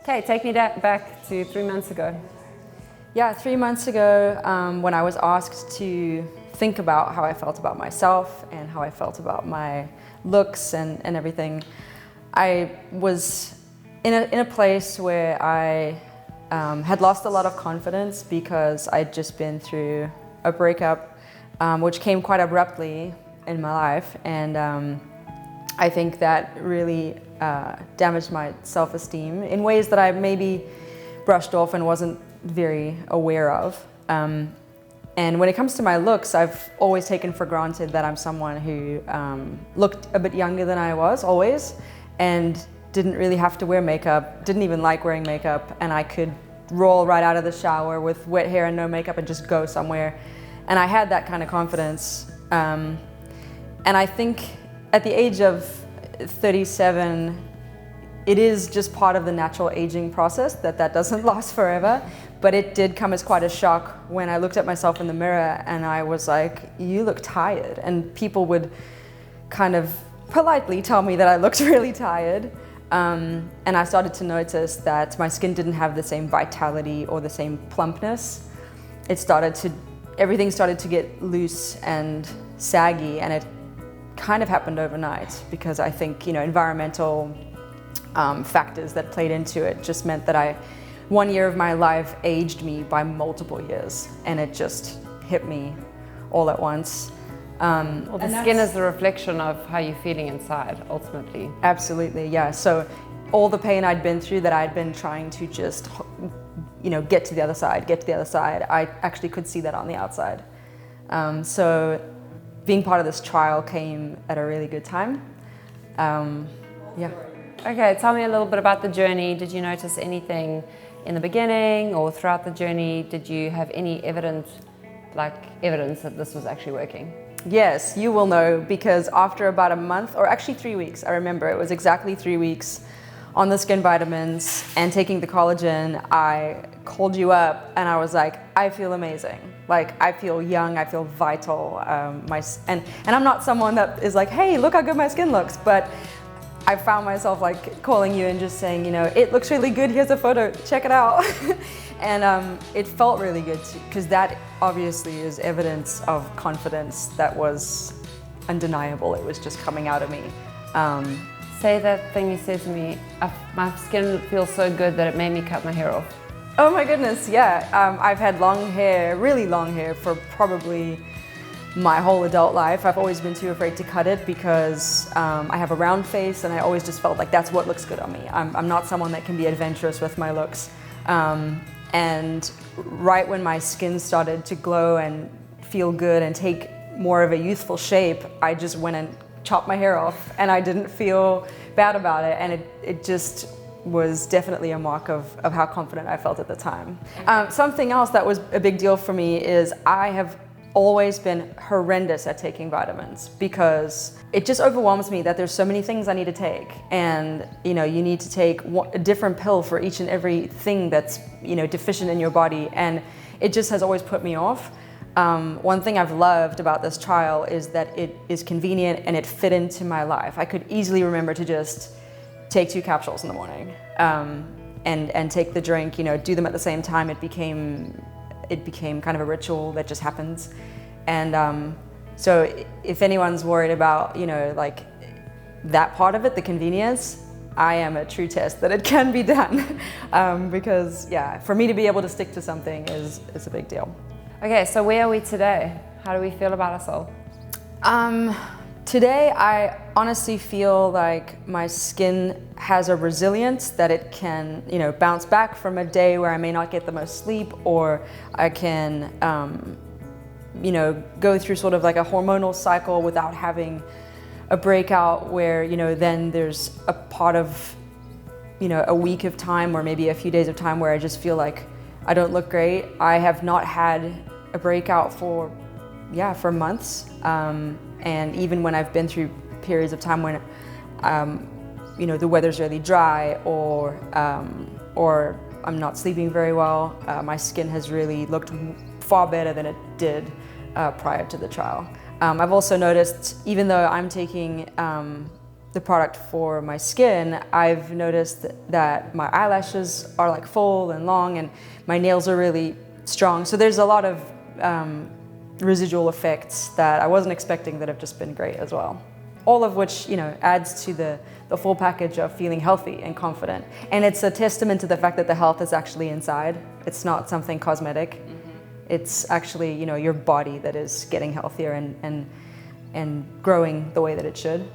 Okay, take me back to 3 months ago. Yeah, 3 months ago, when I was asked to think about how I felt about myself and how I felt about my looks and everything, I was in a place where I had lost a lot of confidence because I'd just been through a breakup, which came quite abruptly in my life, and I think that really damaged my self-esteem in ways that I maybe brushed off and wasn't very aware of. And when it comes to my looks, I've always taken for granted that I'm someone who looked a bit younger than I was, always, and didn't really have to wear makeup, didn't even like wearing makeup, and I could roll right out of the shower with wet hair and no makeup and just go somewhere. And I had that kind of confidence. And I think at the age of 37, it is just part of the natural aging process that doesn't last forever. But it did come as quite a shock when I looked at myself in the mirror and I was like, you look tired. And people would kind of politely tell me that I looked really tired. And I started to notice that my skin didn't have the same vitality or the same plumpness. Everything started to get loose and saggy, and it kind of happened overnight because I think, environmental factors that played into it just meant that 1 year of my life aged me by multiple years, and it just hit me all at once. Well, the skin is the reflection of how you're feeling inside, ultimately. Absolutely, yeah. So all the pain I'd been through that I'd been trying to just, get to the other side, I actually could see that on the outside. So being part of this trial came at a really good time. Yeah. Okay, tell me a little bit about the journey. Did you notice anything in the beginning or throughout the journey? Did you have any evidence that this was actually working? Yes, you will know, because after about a month, or actually 3 weeks, I remember it was exactly 3 weeks on the skin vitamins and taking the collagen, I called you up and I was like, I feel amazing. Like, I feel young, I feel vital. And I'm not someone that is like, hey, look how good my skin looks, but I found myself like calling you and just saying, it looks really good, here's a photo, check it out. And it felt really good because that obviously is evidence of confidence that was undeniable. It was just coming out of me. Say that thing you said to me, my skin feels so good that it made me cut my hair off. Oh my goodness, yeah. I've had long hair, really long hair, for probably my whole adult life. I've always been too afraid to cut it because I have a round face and I always just felt like that's what looks good on me. I'm not someone that can be adventurous with my looks. And right when my skin started to glow and feel good and take more of a youthful shape, I just went and chopped my hair off, and I didn't feel bad about it, and it just was definitely a mark of how confident I felt at the time. Something else that was a big deal for me is I have always been horrendous at taking vitamins because it just overwhelms me that there's so many things I need to take, and you need to take a different pill for each and every thing that's deficient in your body, and it just has always put me off. One thing I've loved about this trial is that it is convenient and it fit into my life. I could easily remember to just take 2 capsules in the morning and take the drink, do them at the same time. It became kind of a ritual that just happens. And so if anyone's worried about, like that part of it, the convenience, I am a true test that it can be done. Because yeah, for me to be able to stick to something is a big deal. Okay, so where are we today? How do we feel about ourselves? Today, I honestly feel like my skin has a resilience that it can, bounce back from a day where I may not get the most sleep, or I can, go through sort of like a hormonal cycle without having a breakout where, then there's a part of, a week of time or maybe a few days of time where I just feel like I don't look great. I have not had a breakout for months. And even when I've been through periods of time when, the weather's really dry or I'm not sleeping very well, my skin has really looked far better than it did prior to the trial. I've also noticed, even though I'm taking the product for my skin, I've noticed that my eyelashes are like full and long, and my nails are really strong. So there's a lot of residual effects that I wasn't expecting that have just been great as well. All of which, you know, adds to the full package of feeling healthy and confident. And it's a testament to the fact that the health is actually inside. It's not something cosmetic. Mm-hmm. It's actually, you know, your body that is getting healthier and growing the way that it should.